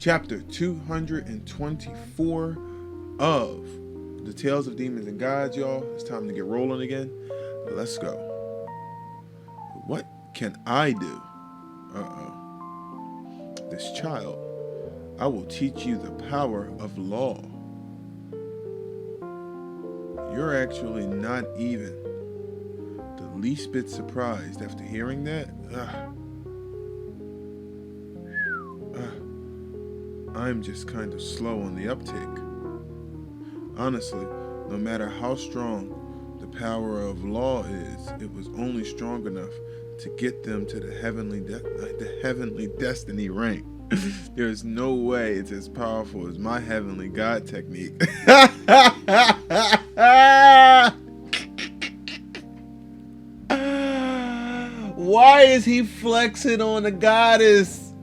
chapter 224 of the Tales of Demons and Gods, y'all. It's time to get rolling again. Let's go. What can I do? This child, I will teach you the power of law. You're actually not even the least bit surprised after hearing that. I'm just kind of slow on the uptake. Honestly, no matter how strong the power of law is, it was only strong enough to get them to the heavenly destiny rank. There's no way it's as powerful as my heavenly God technique. Why is he flexing on the goddess?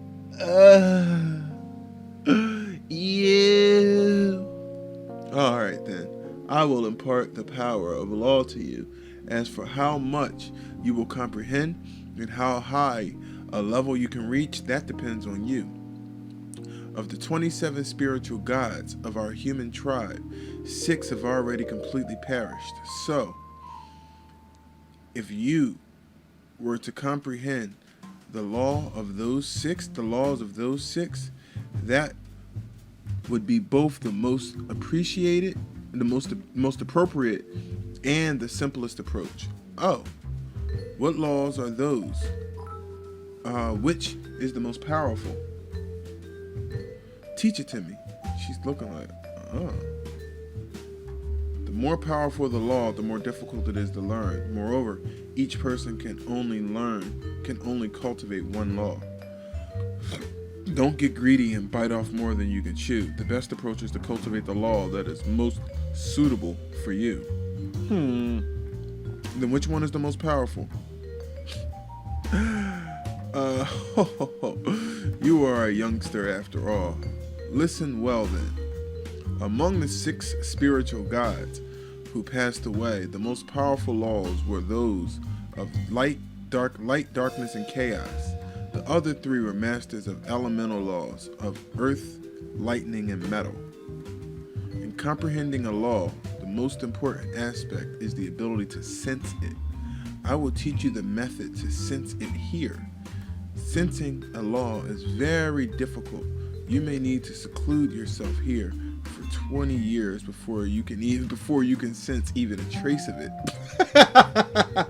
Yeah. Alright then. I will impart the power of law to you. As for how much you will comprehend and how high a level you can reach, that depends on you. Of the 27 spiritual gods of our human tribe, 6 have already completely perished. So, if you were to comprehend the laws of those six, that would be both the most appreciated, the most appropriate, and the simplest approach. Oh, what laws are those? Which is the most powerful? Teach it to me. She's looking like, The more powerful the law, the more difficult it is to learn. Moreover, each person can only cultivate one law. Don't get greedy and bite off more than you can chew. The best approach is to cultivate the law that is most suitable for you. Then which one is the most powerful? You are a youngster after all. Listen well then. Among the 6 spiritual gods who passed away, the most powerful laws were those of light, darkness, and chaos. The other 3 were masters of elemental laws of earth, lightning, and metal. In comprehending a law, the most important aspect is the ability to sense it. I will teach you the method to sense it here. Sensing a law is very difficult. You may need to seclude yourself here for 20 years before you can sense even a trace of it.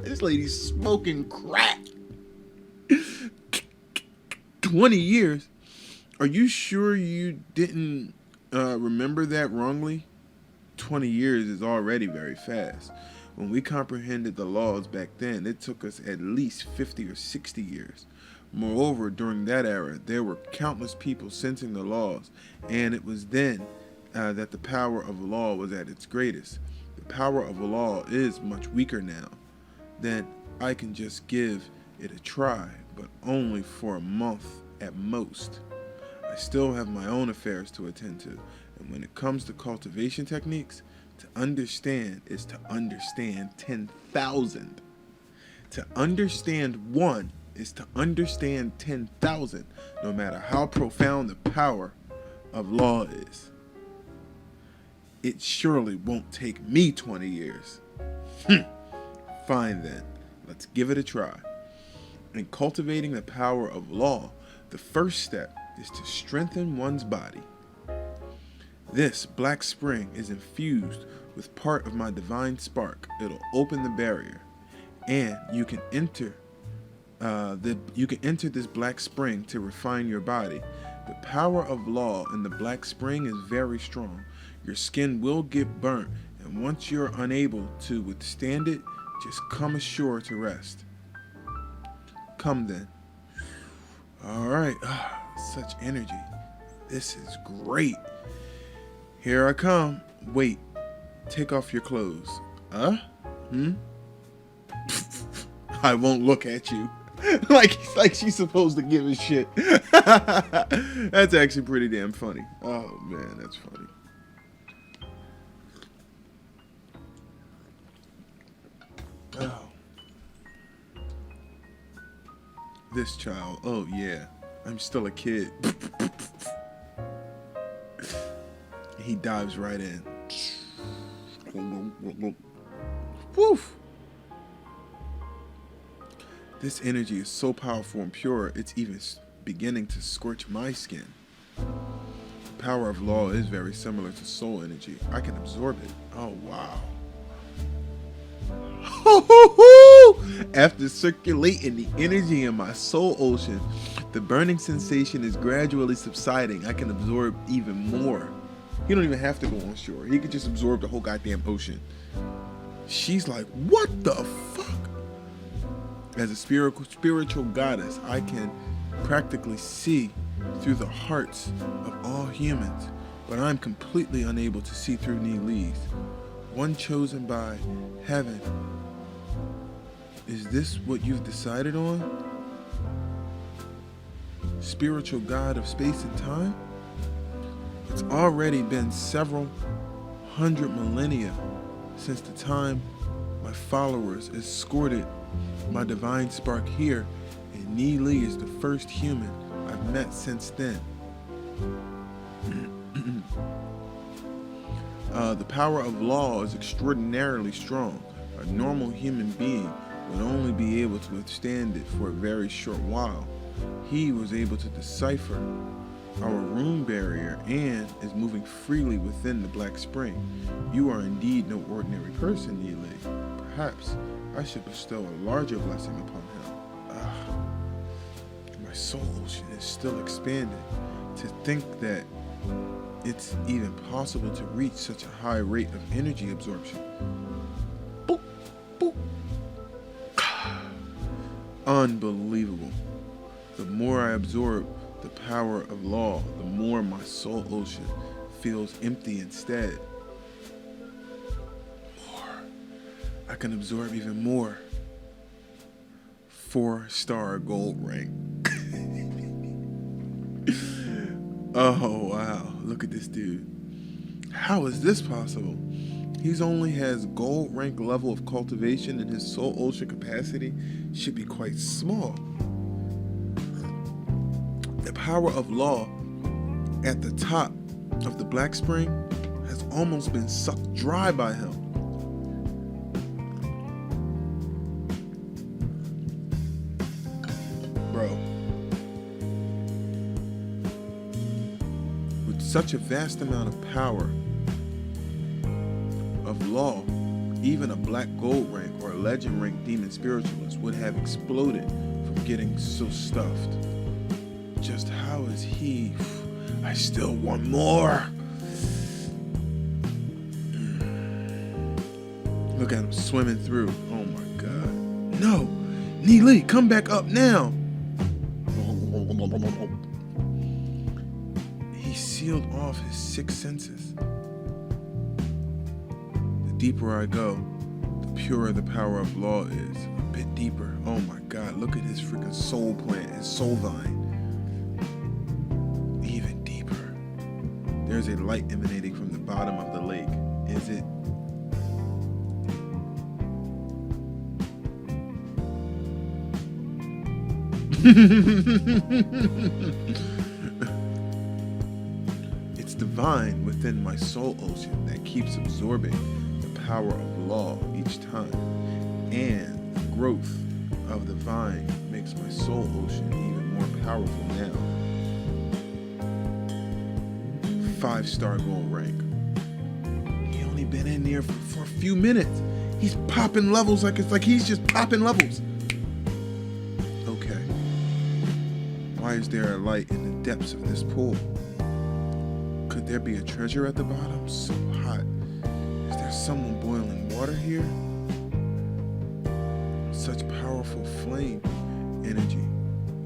This lady's smoking crack. 20 years? Are you sure you didn't remember that wrongly? 20 years is already very fast. When we comprehended the laws back then, it took us at least 50 or 60 years. Moreover, during that era, there were countless people sensing the laws, and it was then that the power of law was at its greatest. The power of law is much weaker now. Then I can just give it a try, but only for a month at most. I still have my own affairs to attend to, and when it comes to cultivation techniques, to understand is to understand 10,000. To understand one is to understand 10,000, no matter how profound the power of law is. It surely won't take me 20 years. Fine then, let's give it a try. In cultivating the power of law, the first step is to strengthen one's body. This black spring is infused with part of my divine spark. It'll open the barrier, and you can enter this black spring to refine your body. The power of law in the black spring is very strong. Your skin will get burnt, and once you're unable to withstand it, just come ashore to rest. Come then. Alright, such energy. This is great. Here I come. Wait, take off your clothes. I won't look at you. like she's supposed to give a shit. That's actually pretty damn funny. Oh man, that's funny. Oh. This child. Oh yeah, I'm still a kid. He dives right in. Woof! This energy is so powerful and pure, it's even beginning to scorch my skin. The power of law is very similar to soul energy. I can absorb it. Oh, wow. After circulating the energy in my soul ocean, the burning sensation is gradually subsiding. I can absorb even more. He don't even have to go on shore. He could just absorb the whole goddamn ocean. She's like, what the fuck? As a spiritual goddess, I can practically see through the hearts of all humans, but I'm completely unable to see through Nilee's, one chosen by heaven. Is this what you've decided on? Spiritual god of space and time? It's already been several hundred millennia since the time my followers escorted my divine spark here, and Nilee is the first human I've met since then. The power of law is extraordinarily strong. A normal human being would only be able to withstand it for a very short while. He was able to decipher our rune barrier and is moving freely within the Black Spring. You are indeed no ordinary person, Nilee. Perhaps I should bestow a larger blessing upon him. My soul ocean is still expanding. To think that it's even possible to reach such a high rate of energy absorption. Boop, boop. Unbelievable. The more I absorb the power of law, the more my soul ocean feels empty instead. More. I can absorb even more. 4-star gold rank. Oh, wow. Look at this dude. How is this possible? He's only has gold rank level of cultivation, and his soul ocean capacity should be quite small. The power of law at the top of the Black Spring has almost been sucked dry by him. Bro. With such a vast amount of power of law, even a black gold rank or a legend rank demon spiritualist would have exploded from getting so stuffed. Just how is he? I still want more. Look at him swimming through. Oh my God. No! Nilee, come back up now! He sealed off his 6 senses. The deeper I go, the purer the power of law is. A bit deeper. Oh my God, look at his freaking soul plant, his soul vine. Even deeper. There's a light emanating from the bottom of the lake. Is it? It's divine within my soul ocean that keeps absorbing the power of law each time, and the growth of the vine makes my soul ocean even more powerful now. 5-star gold rank. He only been in there for a few minutes. He's popping levels like it's like he's just popping levels. Okay. Why is there a light in the depths of this pool? Could there be a treasure at the bottom? So hot. Is there someone boiling water here? Such powerful flame energy.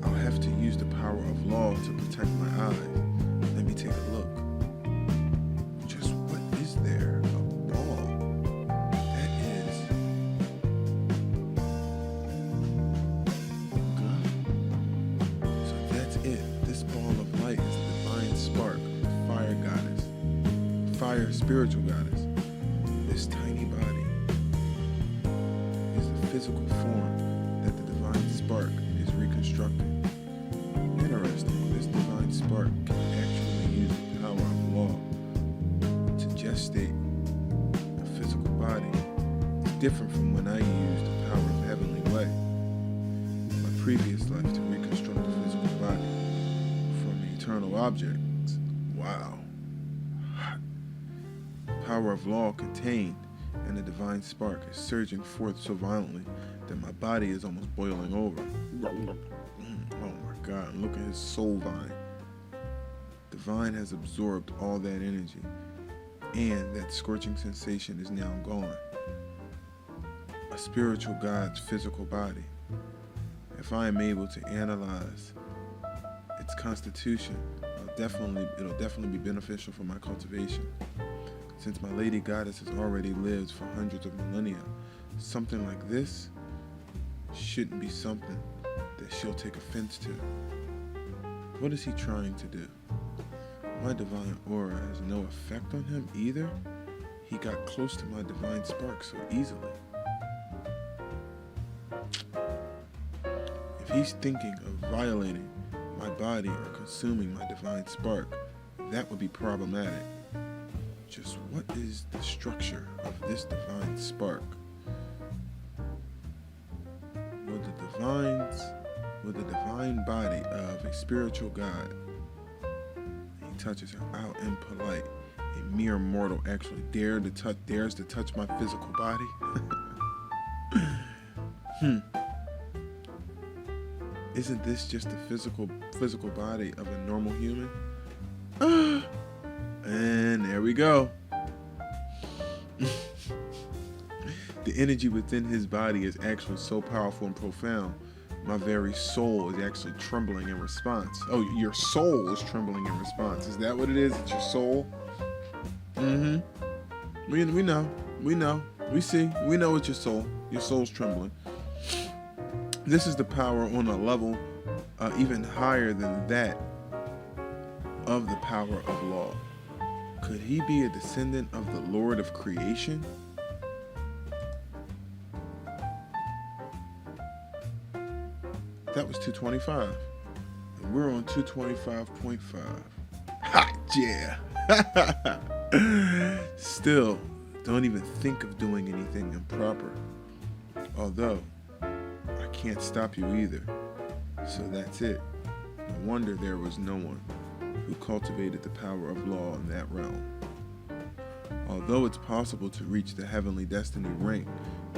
I'll have to use the power of law to protect my eyes. Let me take a look. Just what is there? A ball. That is good. So that's it. This ball of light is the divine spark, the fire goddess, fire spiritual goddess. This tiny body is the physical form that the divine spark is reconstructing. Interesting. This divine spark can actually use the power of law state, a physical body, is different from when I used the power of heavenly way, my previous life, to reconstruct a physical body from eternal objects. Wow. The power of law contained and the divine spark is surging forth so violently that my body is almost boiling over. Oh my God, look at his soul vine. The vine has absorbed all that energy, and that scorching sensation is now gone. A spiritual God's physical body. If I am able to analyze its constitution, it'll definitely be beneficial for my cultivation. Since my Lady Goddess has already lived for hundreds of millennia, something like this shouldn't be something that she'll take offense to. What is he trying to do? My divine aura has no effect on him either. He got close to my divine spark so easily. If he's thinking of violating my body or consuming my divine spark, that would be problematic. Just what is the structure of this divine spark? Will the divine body of a spiritual God, he touches her, how impolite, a mere mortal actually dares to touch my physical body? Isn't this just the physical body of a normal human? And there we go. The energy within his body is actually so powerful and profound. My very soul is actually trembling in response. Oh, your soul is trembling in response. Is that what it is? It's your soul? We know. We see. We know it's your soul. Your soul's trembling. This is the power on a level even higher than that of the power of law. Could he be a descendant of the Lord of creation? That was 225. And we're on 225.5. Ha! Yeah! Still, don't even think of doing anything improper. Although, I can't stop you either. So that's it. No wonder there was no one who cultivated the power of law in that realm. Although it's possible to reach the heavenly destiny rank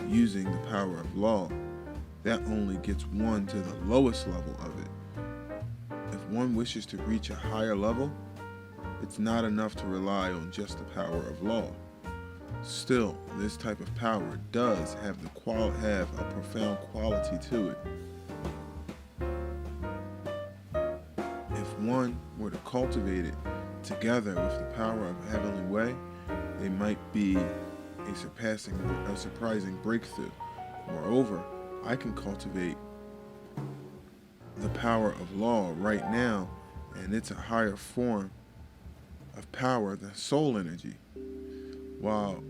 using the power of law, that only gets one to the lowest level of it. If one wishes to reach a higher level, it's not enough to rely on just the power of law. Still, this type of power does have a profound quality to it. If one were to cultivate it together with the power of a heavenly way, they might be a surprising breakthrough. Moreover, I can cultivate the power of law right now, and it's a higher form of power than soul energy. While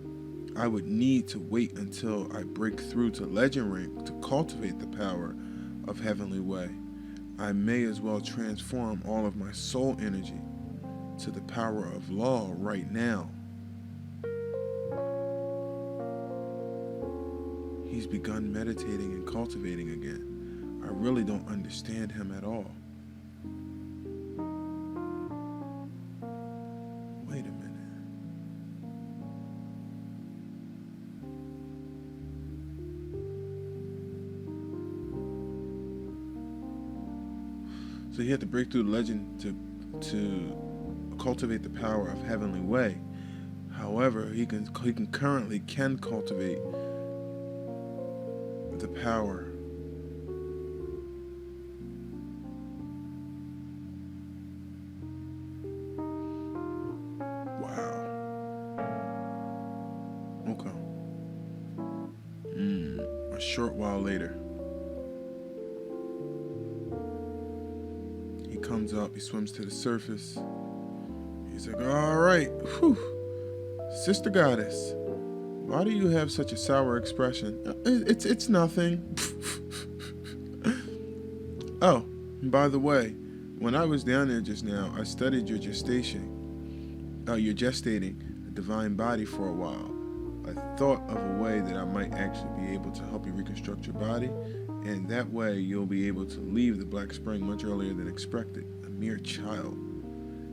I would need to wait until I break through to legend rank to cultivate the power of heavenly way, I may as well transform all of my soul energy to the power of law right now. He's begun meditating and cultivating again. I really don't understand him at all. Wait a minute. So he had to break through the legend to cultivate the power of heavenly way. However, he currently can cultivate the power Okay. A short while later, he comes up, he swims to the surface. He's like, all right, Sister Goddess, why do you have such a sour expression? It's nothing. Oh, by the way, when I was down there just now, I studied your gestating divine body for a while. I thought of a way that I might actually be able to help you reconstruct your body, and that way you'll be able to leave the Black Spring much earlier than expected. A mere child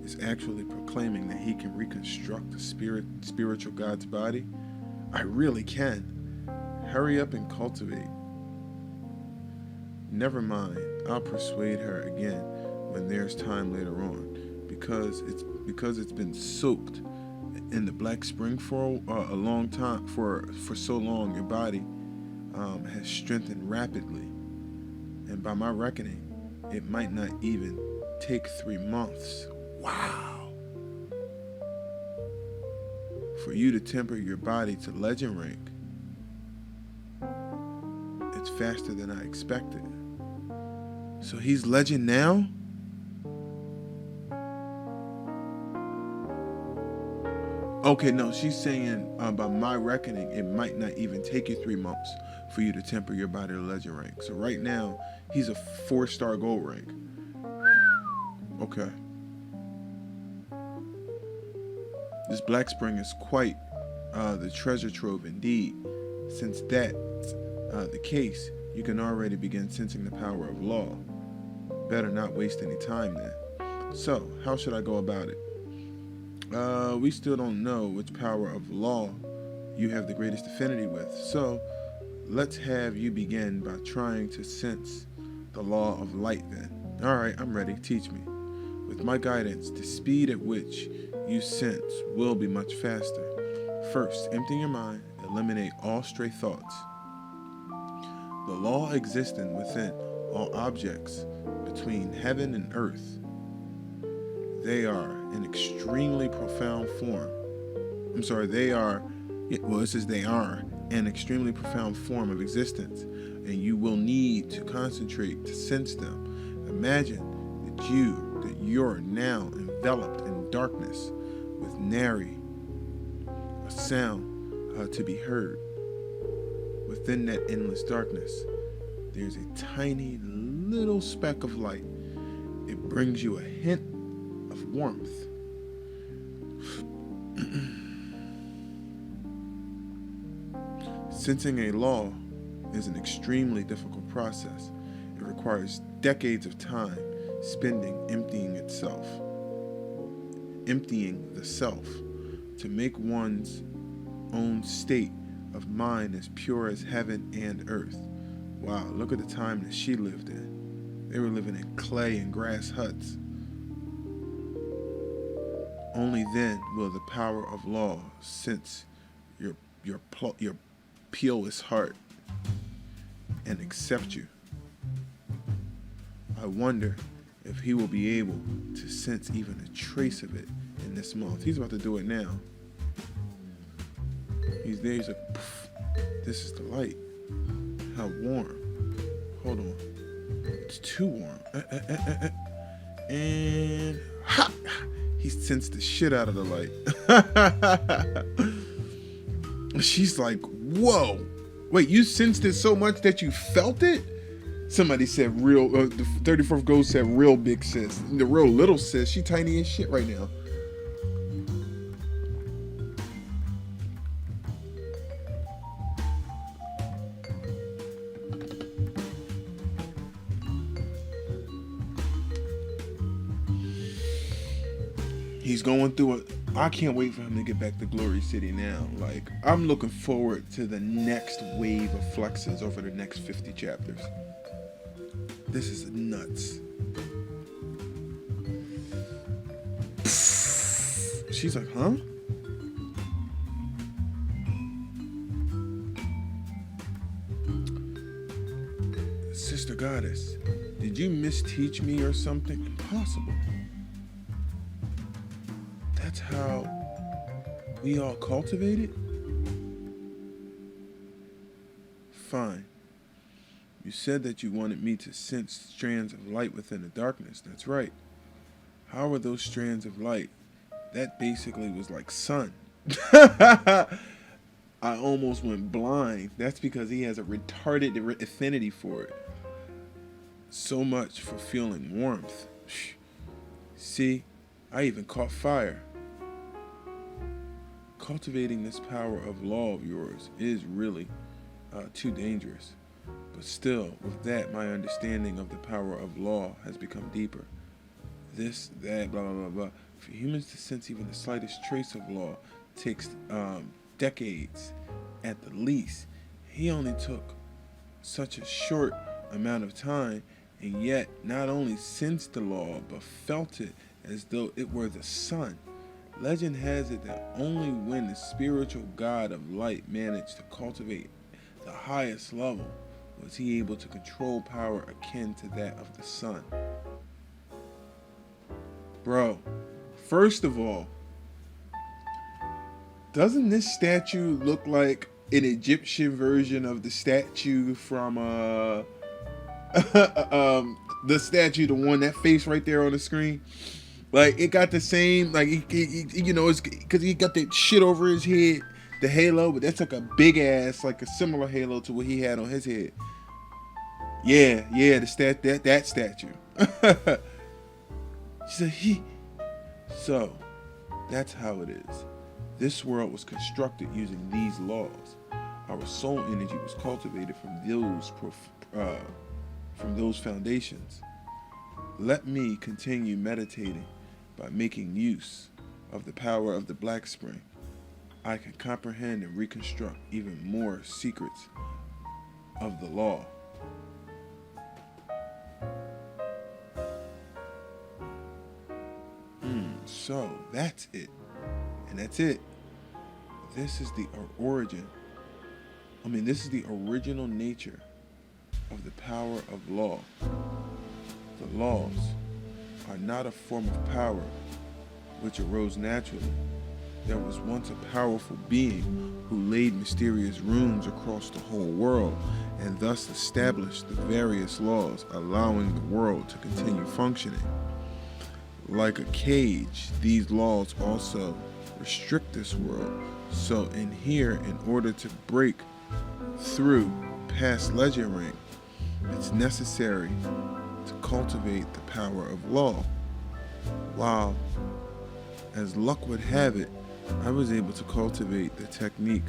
is actually proclaiming that he can reconstruct the spiritual God's body. I really can. Hurry up and cultivate. Never mind, I'll persuade her again when there's time later on, because it's been soaked in the Black Spring for a long time, for so long. Your body has strengthened rapidly, and by my reckoning, it might not even take 3 months. Wow! For you to temper your body to legend rank, it's faster than I expected. So he's legend now? Okay, no, she's saying by my reckoning, it might not even take you 3 months for you to temper your body to legend rank. So right now, he's a 4-star gold rank. Okay. This Black Spring is quite the treasure trove indeed. Since that's the case, you can already begin sensing the power of law. Better not waste any time then. So, how should I go about it? We still don't know which power of law you have the greatest affinity with. So, let's have you begin by trying to sense the law of light then. Alright, I'm ready. Teach me. With my guidance, the speed at which you sense will be much faster. First, empty your mind, eliminate all stray thoughts. The law existing within all objects between heaven and earth, they are an extremely profound form. They are an extremely profound form of existence, and you will need to concentrate to sense them. Imagine that you're now enveloped in darkness with nary a sound to be heard. Within that endless darkness, there's a tiny little speck of light. It brings you a hint of warmth. Sensing a law is an extremely difficult process. It requires decades of time spending emptying the self to make one's own state of mind as pure as heaven and earth. Wow, look at the time that she lived in. They were living in clay and grass huts. Only then will the power of law sense your purest heart and accept you. I wonder if he will be able to sense even a trace of it in this month. He's about to do it now. He's there. He's like, poof, this is the light. How warm. Hold on. It's too warm. And ha! He sensed the shit out of the light. She's like, whoa. Wait, you sensed it so much that you felt it? Somebody said real, the 34th Ghost said real big sis. The real little sis, she tiny as shit right now. He's going through it. I can't wait for him to get back to Glory City now. Like, I'm looking forward to the next wave of flexes over the next 50 chapters. This is nuts. She's like, huh? Sister Goddess, did you misteach me or something? Impossible. That's how we all cultivate it? Fine. You said that you wanted me to sense strands of light within the darkness. That's right. How are those strands of light? That basically was like sun. I almost went blind. That's because he has a retarded affinity for it. So much for feeling warmth. See, I even caught fire. cultivating this power of law of yours is really too dangerous. But still, with that, my understanding of the power of law has become deeper. This, that, blah, blah, blah, blah. For humans to sense even the slightest trace of law takes decades at the least. He only took such a short amount of time, and yet not only sensed the law, but felt it as though it were the sun. Legend has it that only when the spiritual god of light managed to cultivate the highest level was he able to control power akin to that of the sun. Bro, first of all, doesn't this statue look like an Egyptian version of the statue from the statue, the one, that face right there on the screen? Like, it got the same, like, it's because he got that shit over his head, the halo, but that's like a big ass, like a similar halo to what he had on his head. Yeah, that statue. So, that's how it is. This world was constructed using these laws. Our soul energy was cultivated from those foundations. Let me continue meditating by making use of the power of the Black Spring. I can comprehend and reconstruct even more secrets of the law. So that's it. And that's it. This is the origin. This is the original nature of the power of law. The laws are not a form of power which arose naturally. There was once a powerful being who laid mysterious runes across the whole world and thus established the various laws allowing the world to continue functioning. Like a cage, these laws also restrict this world. So in order to break through past legend ring, it's necessary to cultivate the power of law. While, as luck would have it, I was able to cultivate the technique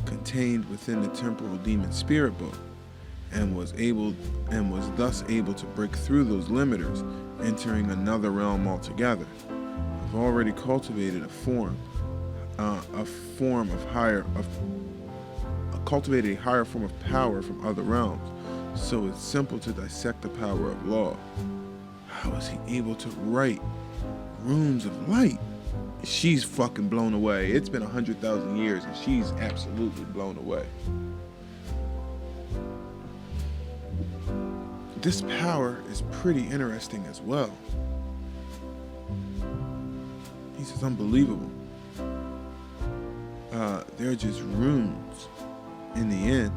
contained within the temporal demon spirit book, and was thus able to break through those limiters, entering another realm altogether. I've already cultivated cultivated a higher form of power from other realms, so it's simple to dissect the power of law. How is he able to write runes of light? She's fucking blown away. It's been 100,000 years and she's absolutely blown away. This power is pretty interesting as well. He says, unbelievable. They're just runes in the end.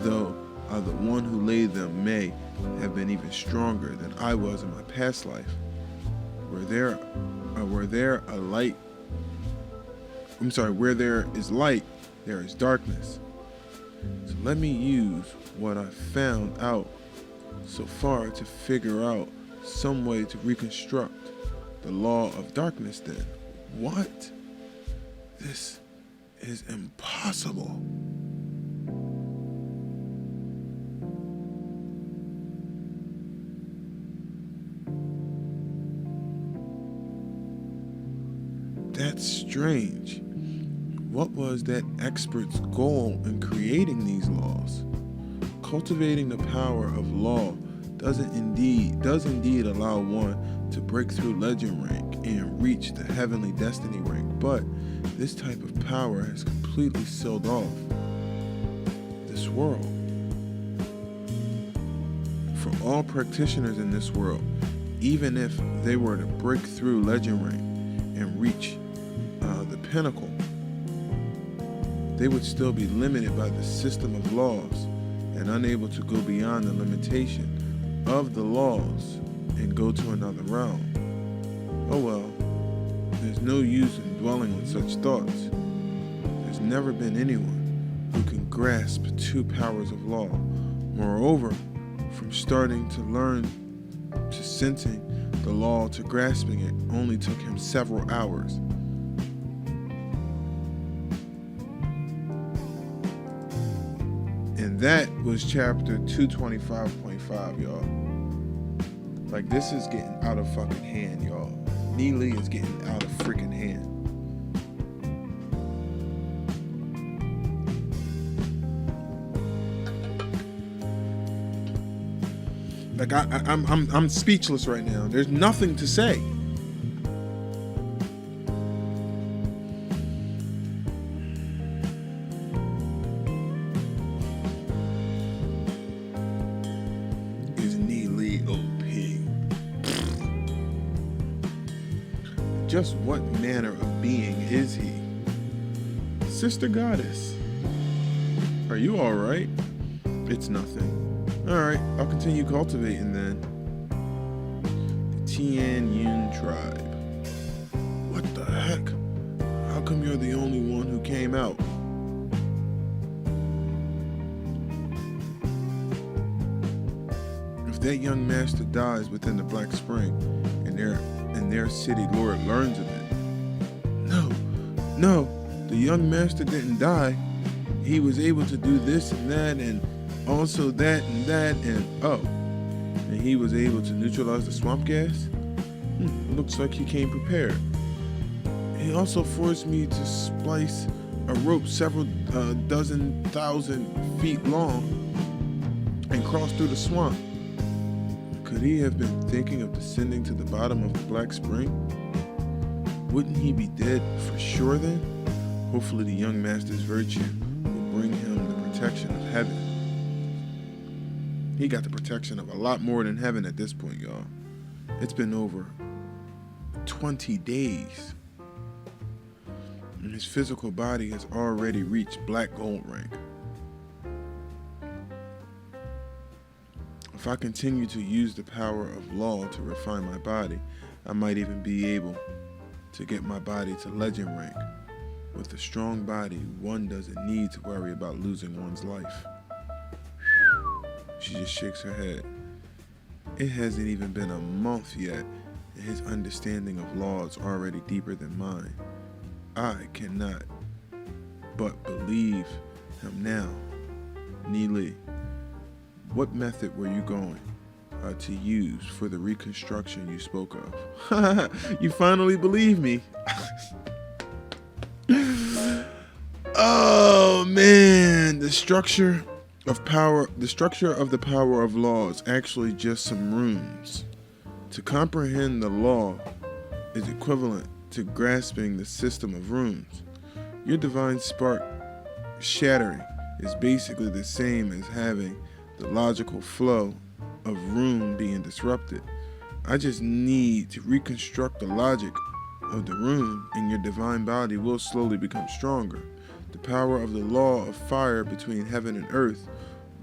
Though the one who laid them may have been even stronger than I was in my past life. Where there is light, there is darkness. So let me use what I found out so far to figure out some way to reconstruct the law of darkness then. What? This is impossible. That's strange. What was that expert's goal in creating these laws? Cultivating the power of law does indeed allow one to break through legend rank and reach the heavenly destiny rank, but this type of power has completely sealed off this world. For all practitioners in this world, even if they were to break through legend rank and reach the pinnacle, they would still be limited by the system of laws and unable to go beyond the limitation of the laws and go to another realm. Oh well, there's no use in dwelling on such thoughts. There's never been anyone who can grasp two powers of law. Moreover, from starting to learn to sensing the law to grasping it only took him several hours. And that was chapter 225.5, y'all. Like, this is getting out of fucking hand, y'all. Neely is getting out of freaking hand. Like, I'm speechless right now. There's nothing to say. Is Neely OP? Just what manner of being is he? Sister Goddess, are you alright? It's nothing. Alright, I'll continue cultivating then. The Tian Yun tribe. What the heck? How come you're the only one who came out? If that young master dies within the Black Spring, and their city lord learns of it. No, the young master didn't die. He was able to do this and that, and also that, and he was able to neutralize the swamp gas? Looks like he came prepared. He also forced me to splice a rope several dozen thousand feet long and cross through the swamp. Could he have been thinking of descending to the bottom of the Black Spring? Wouldn't he be dead for sure then? Hopefully the young master's virtue will bring him the protection of heaven. He got the protection of a lot more than heaven at this point, y'all. It's been over 20 days. And his physical body has already reached black gold rank. If I continue to use the power of law to refine my body, I might even be able to get my body to legend rank. With a strong body, one doesn't need to worry about losing one's life. She just shakes her head. It hasn't even been a month yet, and his understanding of law is already deeper than mine. I cannot but believe him now. Neely, what method were you going to use for the reconstruction you spoke of? You finally believe me. Oh man, the structure of the power of law is actually just some runes. To comprehend the law is equivalent to grasping the system of runes. Your divine spark shattering is basically the same as having the logical flow of rune being disrupted. I just need to reconstruct the logic of the rune, and your divine body will slowly become stronger. The power of the law of fire between heaven and earth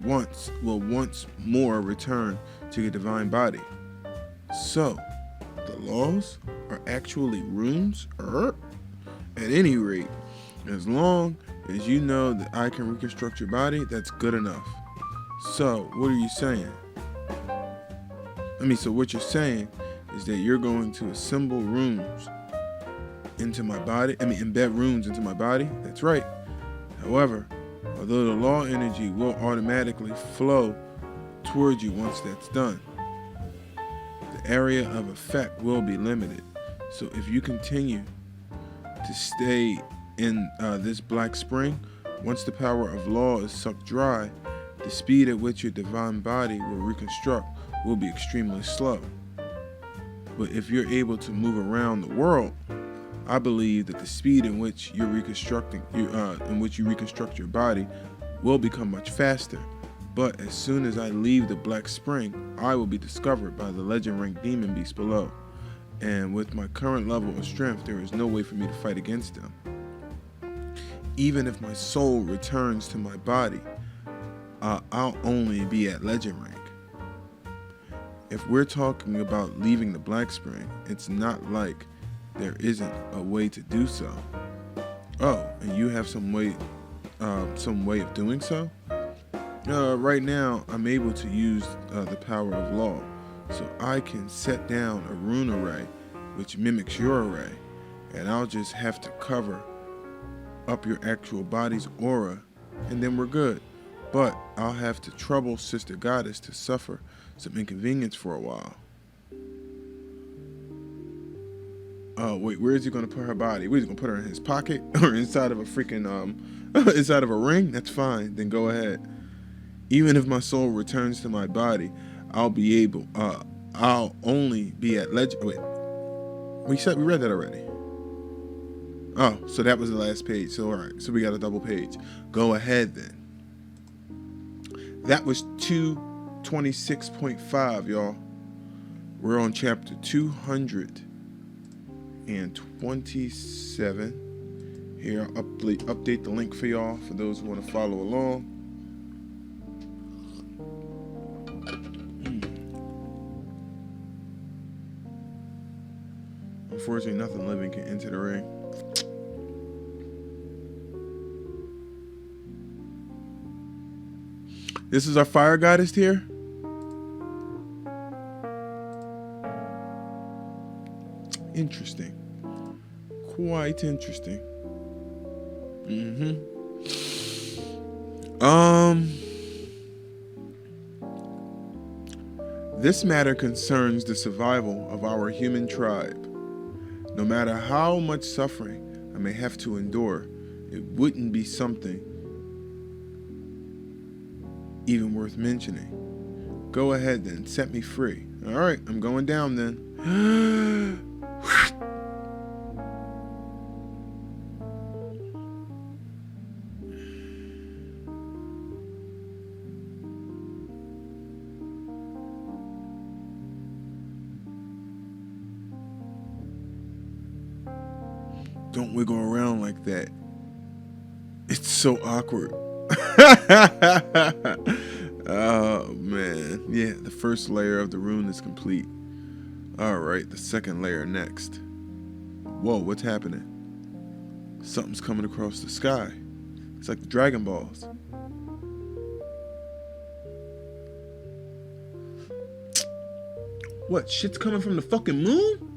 will once more return to your divine body. So, the laws are actually runes? At any rate, as long as you know that I can reconstruct your body, that's good enough. So, what are you saying? So what you're saying is that you're going to assemble runes into my body? Embed runes into my body? That's right. However, although the law energy will automatically flow towards you once that's done, the area of effect will be limited. So if you continue to stay in this Black Spring, once the power of law is sucked dry, the speed at which your divine body will reconstruct will be extremely slow. But if you're able to move around the world, I believe that the speed in which you reconstruct your body will become much faster. But as soon as I leave the Black Spring, I will be discovered by the legend rank demon beasts below. And with my current level of strength, there is no way for me to fight against them. Even if my soul returns to my body, I'll only be at legend rank. If we're talking about leaving the Black Spring, it's not like there isn't a way to do so. Oh, and you have some way of doing so? Right now, I'm able to use the power of law, so I can set down a rune array which mimics your array, and I'll just have to cover up your actual body's aura, and then we're good. but I'll have to trouble Sister Goddess to suffer some inconvenience for a while. Oh, wait, where is he going to put her body? Where is he going to put her in his pocket or inside of a freaking, inside of a ring? That's fine. Then go ahead. Even if my soul returns to my body, I'll only be at legend. Wait, we read that already. Oh, so that was the last page. So, all right. So we got a double page. Go ahead then. That was 226.5, y'all. We're on chapter 227. Here, I'll update the link for y'all for those who want to follow along. Unfortunately, nothing living can enter the ring. This is our fire goddess here. Interesting. Quite interesting. This matter concerns the survival of our human tribe. No matter how much suffering I may have to endure, it wouldn't be something even worth mentioning. Go ahead then, set me free. All right, I'm going down then. Don't wiggle around like that. It's so awkward. Oh, man. Yeah, the first layer of the rune is complete. All right, the second layer next. Whoa, what's happening? Something's coming across the sky. It's like the Dragon Balls. What, shit's coming from the fucking moon?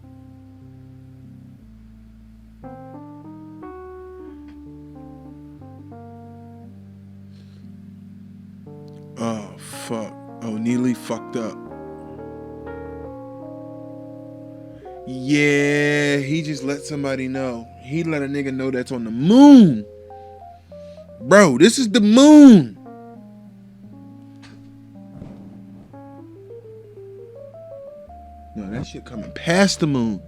Oh, fuck. Oh, Neely fucked up. Yeah, he just let somebody know. He let a nigga know that's on the moon. Bro, this is the moon. No, that shit coming past the moon.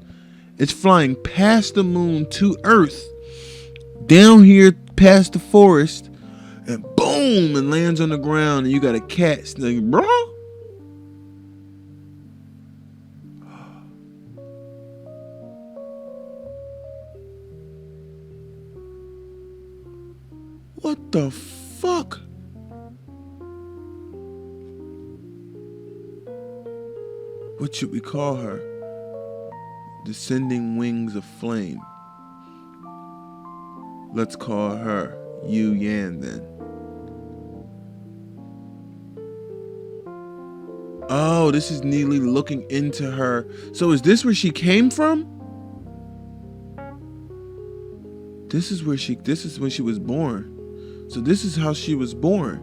It's flying past the moon to Earth. Down here past the forest. And boom, and lands on the ground, and you got a cat snuggling, bro. What the fuck? What should we call her? Descending wings of flame. Let's call her Yu Yan then. Oh, this is Neely looking into her. So is this where she came from? This is when she was born. So this is how she was born.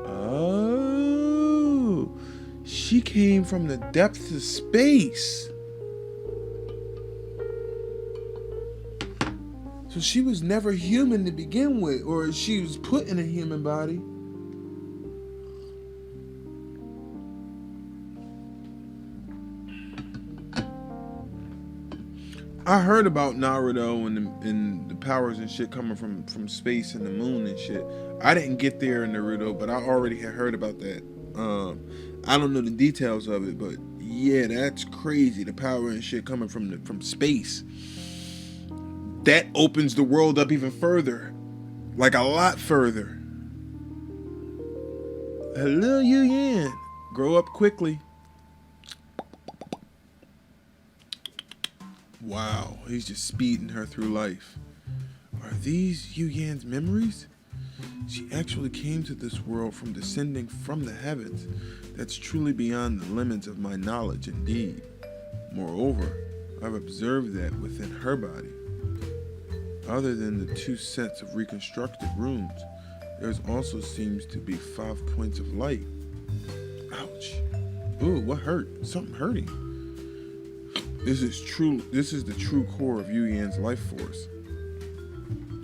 Oh, she came from the depths of space. So she was never human to begin with, or she was put in a human body. I heard about Naruto and the powers and shit coming from space and the moon and shit. I didn't get there in Naruto, but I already had heard about that. I don't know the details of it, but yeah, that's crazy. The power and shit coming from space. That opens the world up even further, like a lot further. Hello, Yu Yan. Grow up quickly. Wow, he's just speeding her through life. Are these Yu Yan's memories? She actually came to this world from descending from the heavens. That's truly beyond the limits of my knowledge indeed. Moreover, I've observed that within her body. Other than the 2 sets of reconstructed runes, There also seems to be 5 points of light. Ouch. Ooh, what hurt? Something hurting. This is true. This is the true core of Yu Yan's life force.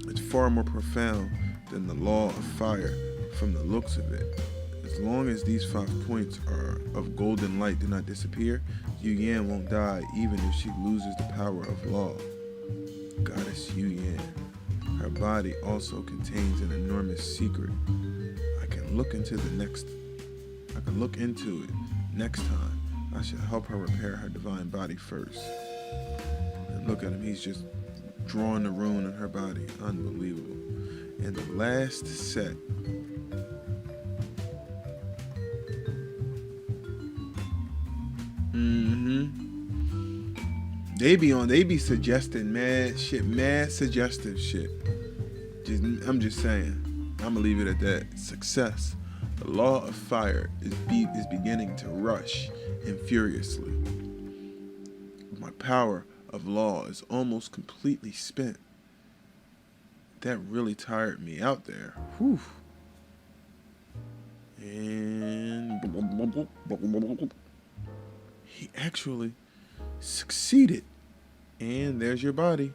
It's far more profound than the law of fire from the looks of it. As long as these 5 points are of golden light do not disappear, Yu Yan won't die even if she loses the power of law. Goddess Yu Yan. Her body also contains an enormous secret. I can look into it next time. I should help her repair her divine body first. And look at him, he's just drawing the rune on her body. Unbelievable. And the last set. They be suggesting mad suggestive shit. I'm just saying. I'm gonna leave it at that. Success. The law of fire is beginning to rush and furiously. My power of law is almost completely spent. That really tired me out there. Whew. And he actually succeeded. And there's your body.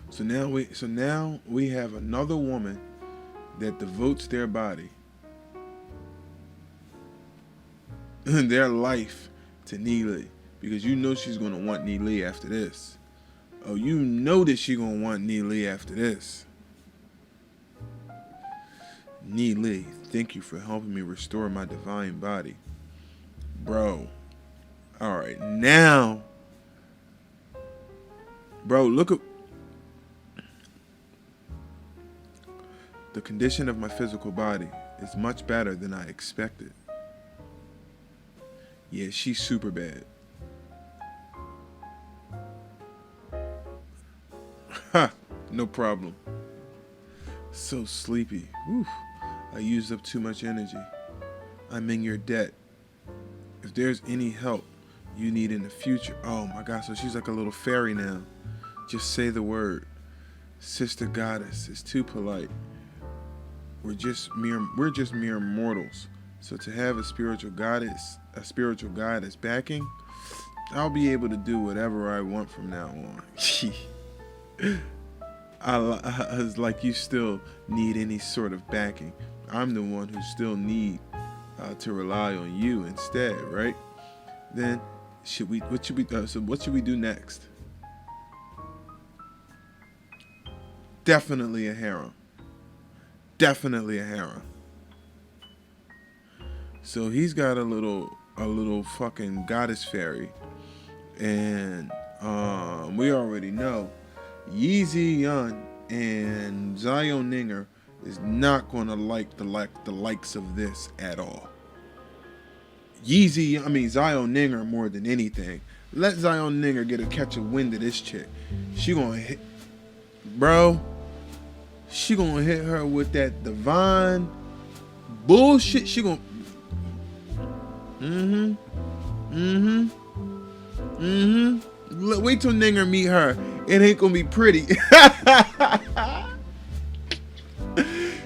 So now we have another woman that devotes their body and their life to Neely, because you know she's gonna want Neely after this. Oh, you know that she's gonna want Neely after this. Neely, thank you for helping me restore my divine body. Bro. Alright, now. Bro, look at the condition of my physical body is much better than I expected. Yeah, she's super bad. Ha! No problem. So sleepy. Whew. I used up too much energy. I'm in your debt. If there's any help you need in the future. Oh my God, so she's like a little fairy now. Just say the word. Sister Goddess is too polite. We're just mere mortals. So to have a spiritual goddess backing, I'll be able to do whatever I want from now on. I was like, you still need any sort of backing. I'm the one who still need to rely on you instead, right? Then what should we do next? Definitely a harem. Definitely a harem. So he's got a little fucking goddess fairy, and we already know Yeezy Yun and Zion Ning'er is not gonna like the likes of this at all. Zion Ning'er more than anything. Let Zion Ning'er catch a wind of this chick. She gonna hit, bro. She gonna hit her with that divine bullshit. She gonna wait till Ning'er meet her. It ain't gonna be pretty.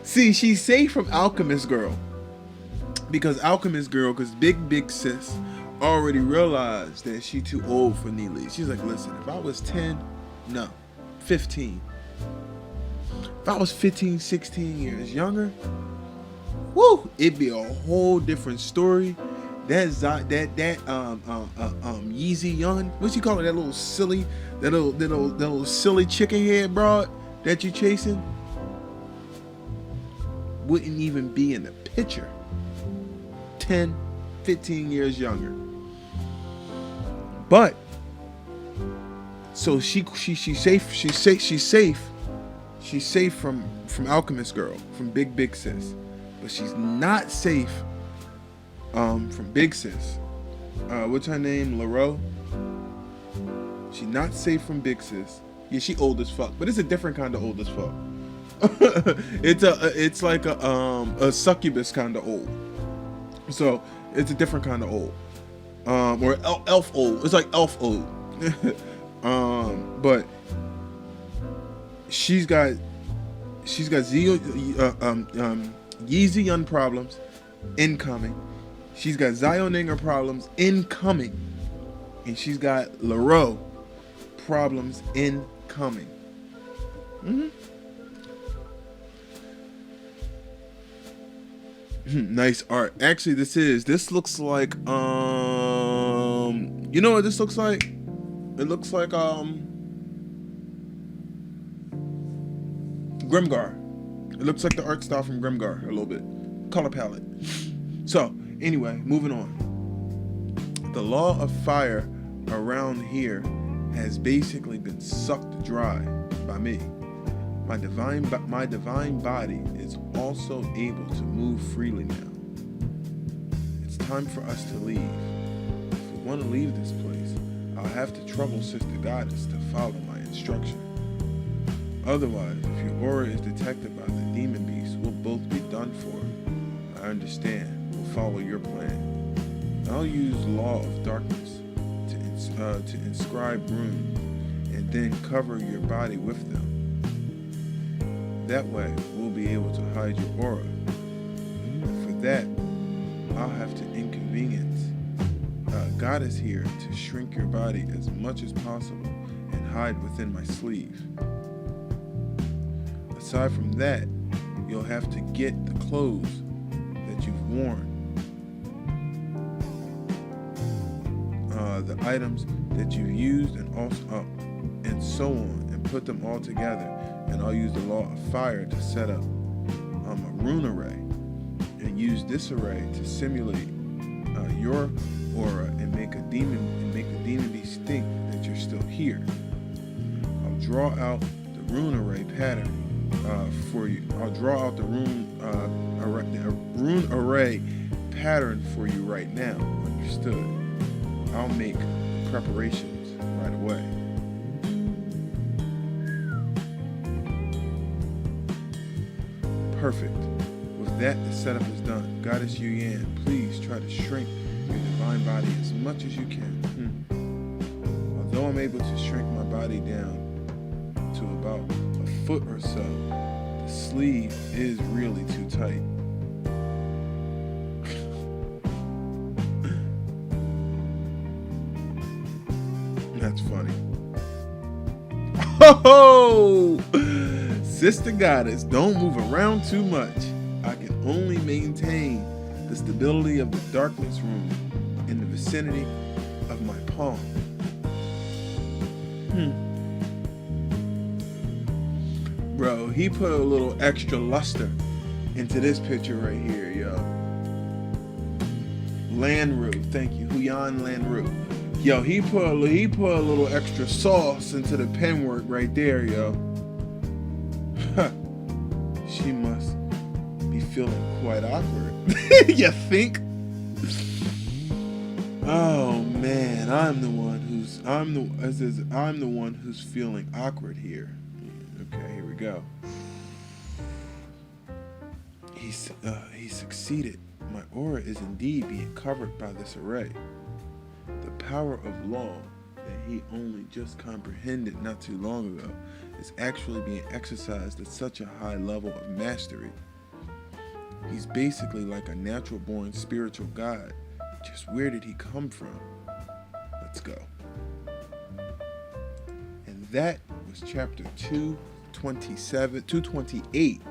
See, she's safe from Alchemist Girl. Because big sis already realized that she too old for Neely. She's like, listen, if I was 15. If I was 15, 16 years younger, woo, it'd be a whole different story. That Yeezy Yun, what's you call it? That little silly chicken head broad that you chasing, wouldn't even be in the picture. 10, 15 years younger. But so she's safe. She's safe from Alchemist Girl, from big sis, but she's not safe from big sis. What's her name? LaRoe. She's not safe from big sis. Yeah, she old as fuck, but it's a different kind of old as fuck. It's like a succubus kind of old. So it's a different kind of old, or elf old. It's like elf old. But She's got Yeezy Young problems incoming. She's got Zioninger problems incoming, and she's got Laro problems incoming. Mm-hmm. Nice art. Actually, this looks like you know what this looks like? It looks like Grimgar. It looks like the art style from Grimgar a little bit. Color palette. So, anyway, moving on. The law of fire around here has basically been sucked dry by me. My divine body is also able to move freely now. It's time for us to leave. If we want to leave this place, I'll have to trouble Sister Goddess to follow my instruction. Otherwise, if your aura is detected by the demon beast, we'll both be done for. I understand. We'll follow your plan. I'll use Law of Darkness to inscribe runes and then cover your body with them. That way, we'll be able to hide your aura. For that, I'll have to inconvenience Goddess here to shrink your body as much as possible and hide within my sleeve. Aside from that, you'll have to get the clothes that you've worn, the items that you've used, and so on, and put them all together. And I'll use the law of fire to set up a rune array, and use this array to simulate your aura and make the demon beast think that you're still here. I'll draw out the rune array pattern for you. I'll draw out the rune array pattern for you right now. Understood? I'll make preparations right away. Perfect. With that, the setup is done. Goddess Yu Yan, please try to shrink your divine body as much as you can. Although I'm able to shrink my body down to about a foot or so, the sleeve is really too tight. That's funny. Oh! Sister Goddess, don't move around too much. I can only maintain the stability of the darkness room in the vicinity of my palm. Bro, he put a little extra luster into this picture right here, yo. Lanru, thank you. Huyan Lanru. Yo, he put a little extra sauce into the pen work right there, yo. She must be feeling quite awkward. You think? Oh man, I'm the one who's feeling awkward here. Okay, here we go. He succeeded. My aura is indeed being covered by this array. The power of law that he only just comprehended not too long ago is actually being exercised at such a high level of mastery. He's basically like a natural-born spiritual god. Just where did he come from? Let's go. And that was chapter 228